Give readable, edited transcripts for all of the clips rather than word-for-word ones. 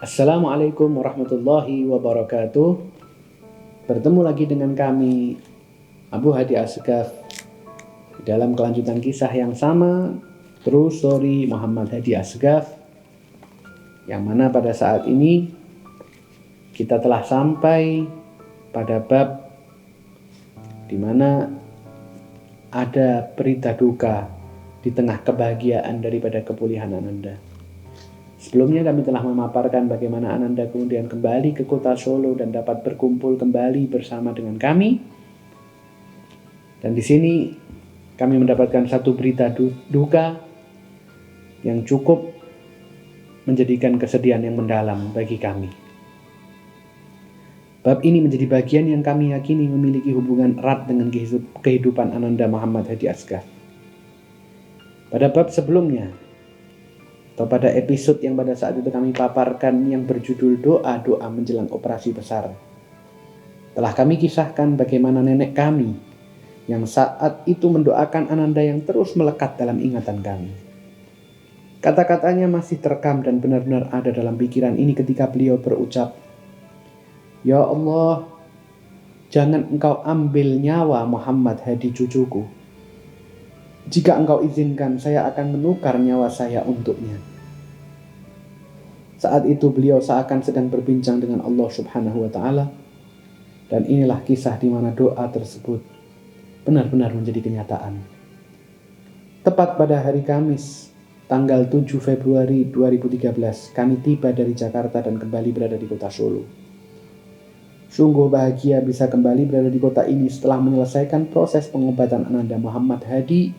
Assalamualaikum warahmatullahi wabarakatuh. Bertemu lagi dengan kami, Abu Hadi Asgaf, dalam kelanjutan kisah yang sama, True Story Muhammad Hadi Asgaf, yang mana pada saat ini kita telah sampai pada bab di mana ada berita duka di tengah kebahagiaan daripada kepulihan Ananda. Sebelumnya kami telah memaparkan bagaimana Ananda kemudian kembali ke kota Solo dan dapat berkumpul kembali bersama dengan kami. Dan di sini kami mendapatkan satu berita duka yang cukup menjadikan kesedihan yang mendalam bagi kami. Bab ini menjadi bagian yang kami yakini memiliki hubungan erat dengan kehidupan Ananda Muhammad Hadi Asgaf. Pada bab sebelumnya, atau pada episode yang pada saat itu kami paparkan yang berjudul doa-doa menjelang operasi besar, telah kami kisahkan bagaimana nenek kami yang saat itu mendoakan Ananda yang terus melekat dalam ingatan kami. Kata-katanya masih terekam dan benar-benar ada dalam pikiran ini ketika beliau berucap, "Ya Allah, jangan Engkau ambil nyawa Muhammad Hadi cucuku. Jika Engkau izinkan, saya akan menukar nyawa saya untuknya." Saat itu beliau seakan sedang berbincang dengan Allah Subhanahu wa Ta'ala, dan inilah kisah di mana doa tersebut benar-benar menjadi kenyataan. Tepat pada hari Kamis, tanggal 7 Februari 2013, kami tiba dari Jakarta dan kembali berada di kota Solo. Sungguh bahagia bisa kembali berada di kota ini setelah menyelesaikan proses pengobatan Ananda Muhammad Hadi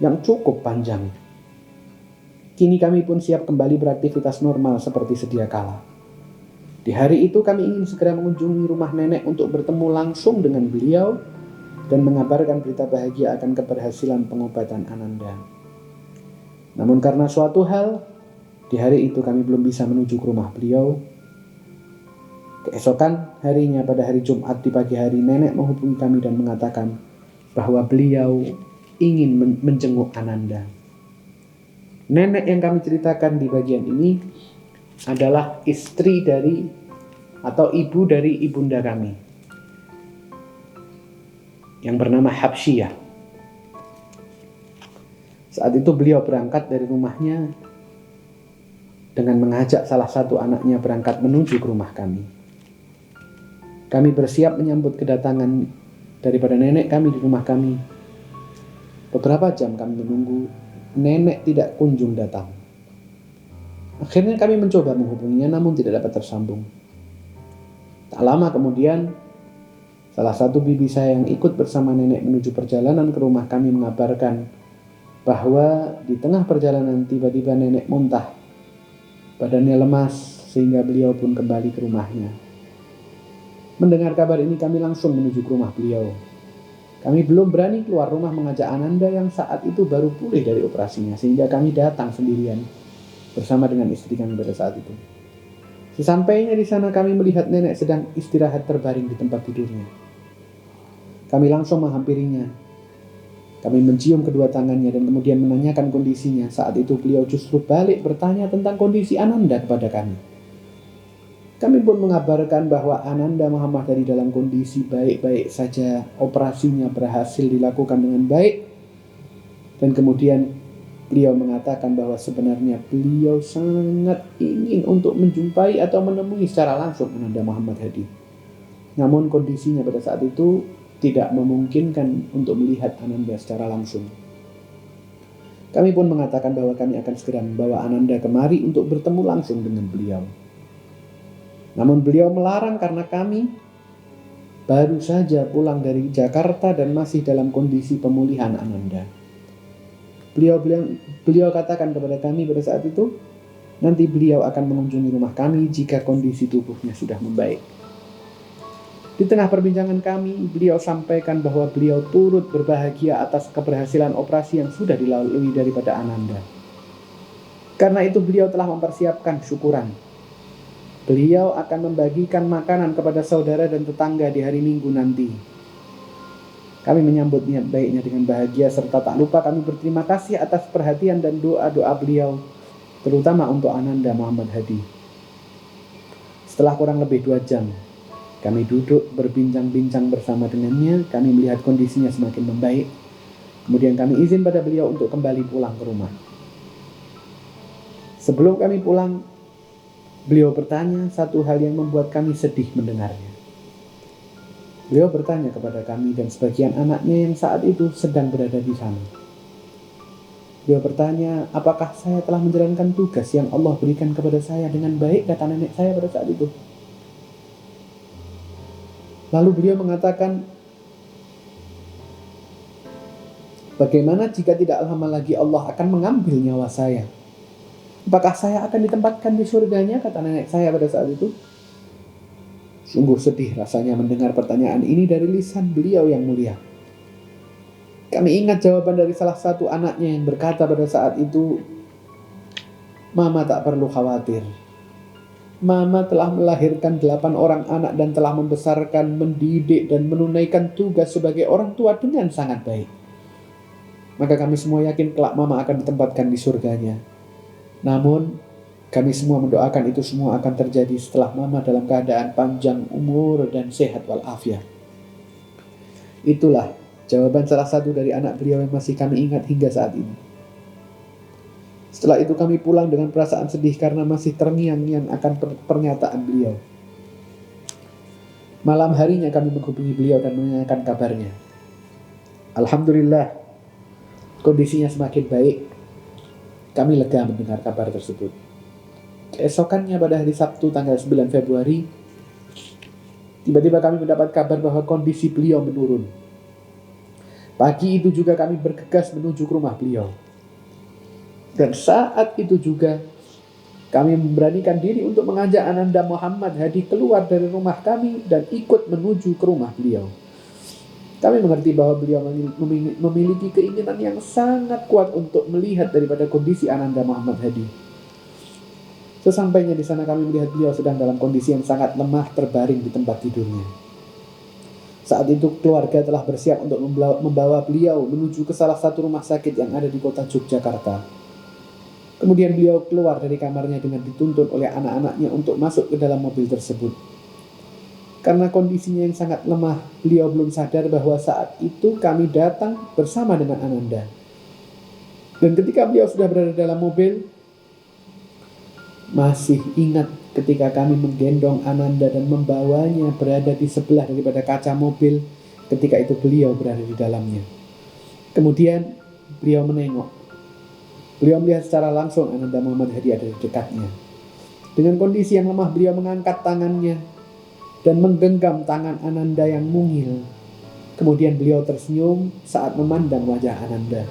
yang cukup panjang. Kini kami pun siap kembali beraktivitas normal seperti sedia kala. Di hari itu kami ingin segera mengunjungi rumah nenek untuk bertemu langsung dengan beliau dan mengabarkan berita bahagia akan keberhasilan pengobatan Ananda. Namun karena suatu hal, di hari itu kami belum bisa menuju ke rumah beliau. Keesokan harinya pada hari Jumat di pagi hari, nenek menghubungi kami dan mengatakan bahwa beliau ingin menjenguk Ananda. Nenek yang kami ceritakan di bagian ini adalah istri dari atau ibu dari ibunda kami yang bernama Habsyiyah. Saat itu beliau berangkat dari rumahnya dengan mengajak salah satu anaknya berangkat menuju ke rumah kami. Kami bersiap menyambut kedatangan daripada nenek kami di rumah kami. Beberapa jam kami menunggu, nenek tidak kunjung datang. Akhirnya kami mencoba menghubunginya namun tidak dapat tersambung. Tak lama kemudian, salah satu bibi saya yang ikut bersama nenek menuju perjalanan ke rumah kami mengabarkan bahwa di tengah perjalanan tiba-tiba nenek muntah. Badannya lemas sehingga beliau pun kembali ke rumahnya. Mendengar kabar ini kami langsung menuju ke rumah beliau. Kami belum berani keluar rumah mengajak Ananda yang saat itu baru pulih dari operasinya, sehingga kami datang sendirian bersama dengan istri kami pada saat itu. Sesampainya di sana kami melihat nenek sedang istirahat terbaring di tempat tidurnya. Kami langsung menghampirinya. Kami mencium kedua tangannya dan kemudian menanyakan kondisinya. Saat itu beliau justru balik bertanya tentang kondisi Ananda kepada kami. Kami pun mengabarkan bahwa Ananda Muhammad Hadi dalam kondisi baik-baik saja, operasinya berhasil dilakukan dengan baik. Dan kemudian beliau mengatakan bahwa sebenarnya beliau sangat ingin untuk menjumpai atau menemui secara langsung Ananda Muhammad Hadi. Namun kondisinya pada saat itu tidak memungkinkan untuk melihat Ananda secara langsung. Kami pun mengatakan bahwa kami akan segera membawa Ananda kemari untuk bertemu langsung dengan beliau. Namun beliau melarang karena kami baru saja pulang dari Jakarta dan masih dalam kondisi pemulihan Ananda. Beliau katakan kepada kami pada saat itu, nanti beliau akan mengunjungi rumah kami jika kondisi tubuhnya sudah membaik. Di tengah perbincangan kami, beliau sampaikan bahwa beliau turut berbahagia atas keberhasilan operasi yang sudah dilalui daripada Ananda. Karena itu beliau telah mempersiapkan syukuran. Beliau akan membagikan makanan kepada saudara dan tetangga di hari Minggu nanti. Kami menyambut niat baiknya dengan bahagia serta tak lupa kami berterima kasih atas perhatian dan doa-doa beliau, terutama untuk Ananda Muhammad Hadi. Setelah kurang lebih 2 jam, kami duduk berbincang-bincang bersama dengannya. Kami melihat kondisinya semakin membaik. Kemudian kami izin pada beliau untuk kembali pulang ke rumah. Sebelum kami pulang, beliau bertanya satu hal yang membuat kami sedih mendengarnya. Beliau bertanya kepada kami dan sebagian anaknya yang saat itu sedang berada di sana. Beliau bertanya, apakah saya telah menjalankan tugas yang Allah berikan kepada saya dengan baik, kata nenek saya pada saat itu. Lalu beliau mengatakan, bagaimana jika tidak lama lagi Allah akan mengambil nyawa saya? Apakah saya akan ditempatkan di surganya, kata nenek saya pada saat itu. Sungguh sedih rasanya mendengar pertanyaan ini dari lisan beliau yang mulia. Kami ingat jawaban dari salah satu anaknya yang berkata pada saat itu, Mama tak perlu khawatir. Mama telah melahirkan 8 orang anak dan telah membesarkan, mendidik dan menunaikan tugas sebagai orang tua dengan sangat baik. Maka kami semua yakin kelak Mama akan ditempatkan di surganya. Namun, kami semua mendoakan itu semua akan terjadi setelah Mama dalam keadaan panjang umur dan sehat walafiat. Itulah jawaban salah satu dari anak beliau yang masih kami ingat hingga saat ini. Setelah itu kami pulang dengan perasaan sedih karena masih terngiang-ngiang akan pernyataan beliau. Malam harinya kami menghubungi beliau dan menanyakan kabarnya. Alhamdulillah, kondisinya semakin baik. Kami lega mendengar kabar tersebut. Keesokannya pada hari Sabtu tanggal 9 Februari, tiba-tiba kami mendapat kabar bahwa kondisi beliau menurun. Pagi itu juga kami bergegas menuju ke rumah beliau. Dan saat itu juga kami memberanikan diri untuk mengajak Ananda Muhammad Hadi keluar dari rumah kami dan ikut menuju ke rumah beliau. Kami mengerti bahwa beliau memiliki keinginan yang sangat kuat untuk melihat daripada kondisi Ananda Muhammad Hadi. Sesampainya di sana kami melihat beliau sedang dalam kondisi yang sangat lemah terbaring di tempat tidurnya. Saat itu keluarga telah bersiap untuk membawa beliau menuju ke salah satu rumah sakit yang ada di kota Yogyakarta. Kemudian beliau keluar dari kamarnya dengan dituntun oleh anak-anaknya untuk masuk ke dalam mobil tersebut. Karena kondisinya yang sangat lemah, beliau belum sadar bahwa saat itu kami datang bersama dengan Ananda. Dan ketika beliau sudah berada dalam mobil, masih ingat ketika kami menggendong Ananda dan membawanya berada di sebelah daripada kaca mobil, ketika itu beliau berada di dalamnya. Kemudian beliau menengok. Beliau melihat secara langsung Ananda Muhammad Hadi ada di dekatnya. Dengan kondisi yang lemah, beliau mengangkat tangannya dan menggenggam tangan Ananda yang mungil. Kemudian beliau tersenyum saat memandang wajah Ananda.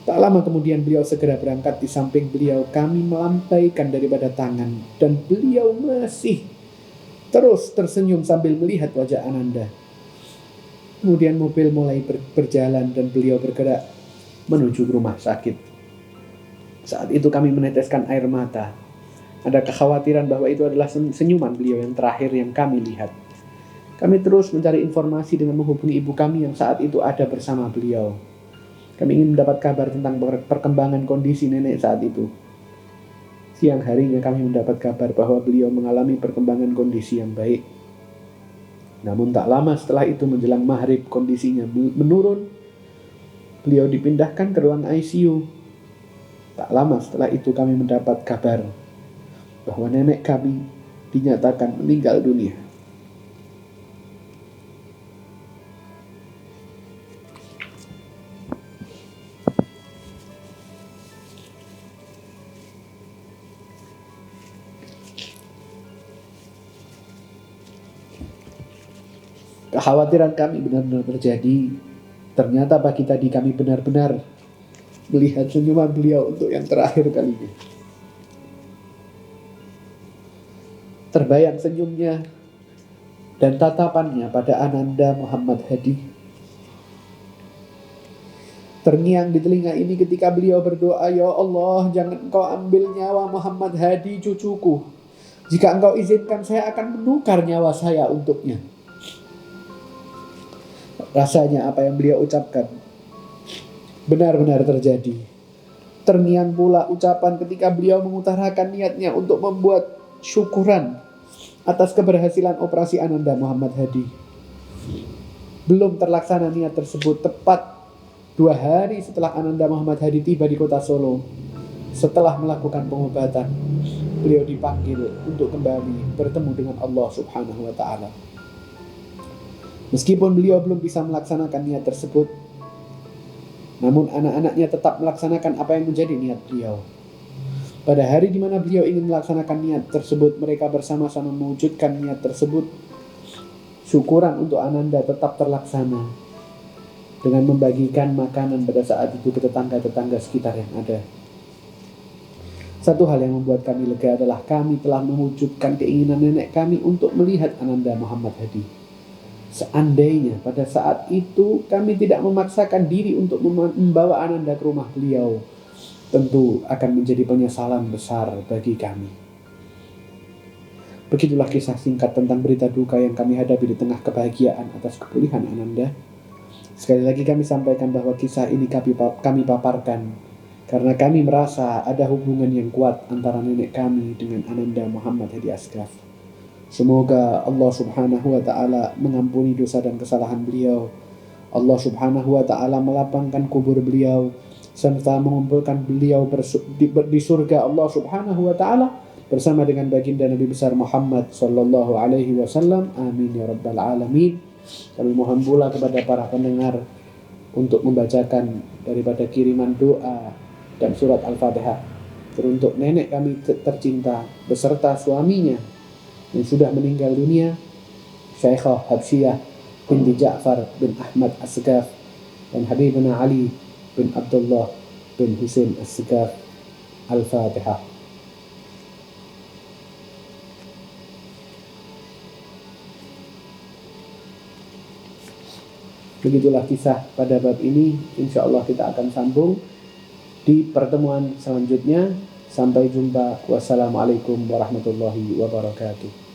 Tak lama kemudian beliau segera berangkat. Di samping beliau kami melampaikan daripada tangan, dan beliau masih terus tersenyum sambil melihat wajah Ananda. Kemudian mobil mulai berjalan dan beliau bergerak menuju rumah sakit. Saat itu kami meneteskan air mata. Ada kekhawatiran bahwa itu adalah senyuman beliau yang terakhir yang kami lihat. Kami terus mencari informasi dengan menghubungi ibu kami yang saat itu ada bersama beliau. Kami ingin mendapat kabar tentang perkembangan kondisi nenek saat itu. Siang harinya kami mendapat kabar bahwa beliau mengalami perkembangan kondisi yang baik. Namun tak lama setelah itu menjelang maghrib kondisinya menurun. Beliau dipindahkan ke ruang ICU. Tak lama setelah itu kami mendapat kabar bahwa nenek kami dinyatakan meninggal dunia. Kekhawatiran kami benar-benar terjadi. Ternyata pagi tadi kami benar-benar melihat senyuman beliau untuk yang terakhir kalinya. Terbayang senyumnya dan tatapannya pada Ananda Muhammad Hadi. Terngiang di telinga ini ketika beliau berdoa, Ya Allah, jangan Engkau ambil nyawa Muhammad Hadi cucuku. Jika Engkau izinkan, saya akan menukar nyawa saya untuknya. Rasanya apa yang beliau ucapkan benar-benar terjadi. Terngiang pula ucapan ketika beliau mengutarakan niatnya untuk membuat syukuran atas keberhasilan operasi Ananda Muhammad Hadi. Belum terlaksana niat tersebut tepat 2 hari setelah Ananda Muhammad Hadi tiba di kota Solo. Setelah melakukan pengobatan, beliau dipanggil untuk kembali bertemu dengan Allah Subhanahu wa Ta'ala. Meskipun beliau belum bisa melaksanakan niat tersebut, namun anak-anaknya tetap melaksanakan apa yang menjadi niat beliau. Pada hari di mana beliau ingin melaksanakan niat tersebut, mereka bersama-sama mewujudkan niat tersebut. Syukuran untuk Ananda tetap terlaksana dengan membagikan makanan pada saat itu ke tetangga-tetangga sekitar yang ada. Satu hal yang membuat kami lega adalah kami telah mewujudkan keinginan nenek kami untuk melihat Ananda Muhammad Hadi. Seandainya pada saat itu kami tidak memaksakan diri untuk membawa Ananda ke rumah beliau, tentu akan menjadi penyesalan besar bagi kami. Begitulah kisah singkat tentang berita duka yang kami hadapi di tengah kebahagiaan atas kepulihan Ananda. Sekali lagi kami sampaikan bahwa kisah ini kami paparkan karena kami merasa ada hubungan yang kuat antara nenek kami dengan Ananda Muhammad Hadi Ashraf. Semoga Allah Subhanahu wa Ta'ala mengampuni dosa dan kesalahan beliau. Allah Subhanahu wa Ta'ala melapangkan kubur beliau serta mengumpulkan beliau di surga Allah Subhanahu wa Ta'ala bersama dengan baginda Nabi besar Muhammad sallallahu alaihi wasallam. Amin ya rabbal alamin. Kami mohon pula kepada para pendengar untuk membacakan daripada kiriman doa dan surat Al-Fatihah teruntuk nenek kami tercinta beserta suaminya yang sudah meninggal dunia, Syekhah Habsyah binti Ja'far bin Ahmad As-Segaf dan Habibuna Ali bin Abdullah bin Husain As-Segaf. Al-Fatihah. Begitulah kisah pada bab ini. Insya Allah kita akan sambung di pertemuan selanjutnya. Sampai jumpa. Wassalamualaikum warahmatullahi wabarakatuh.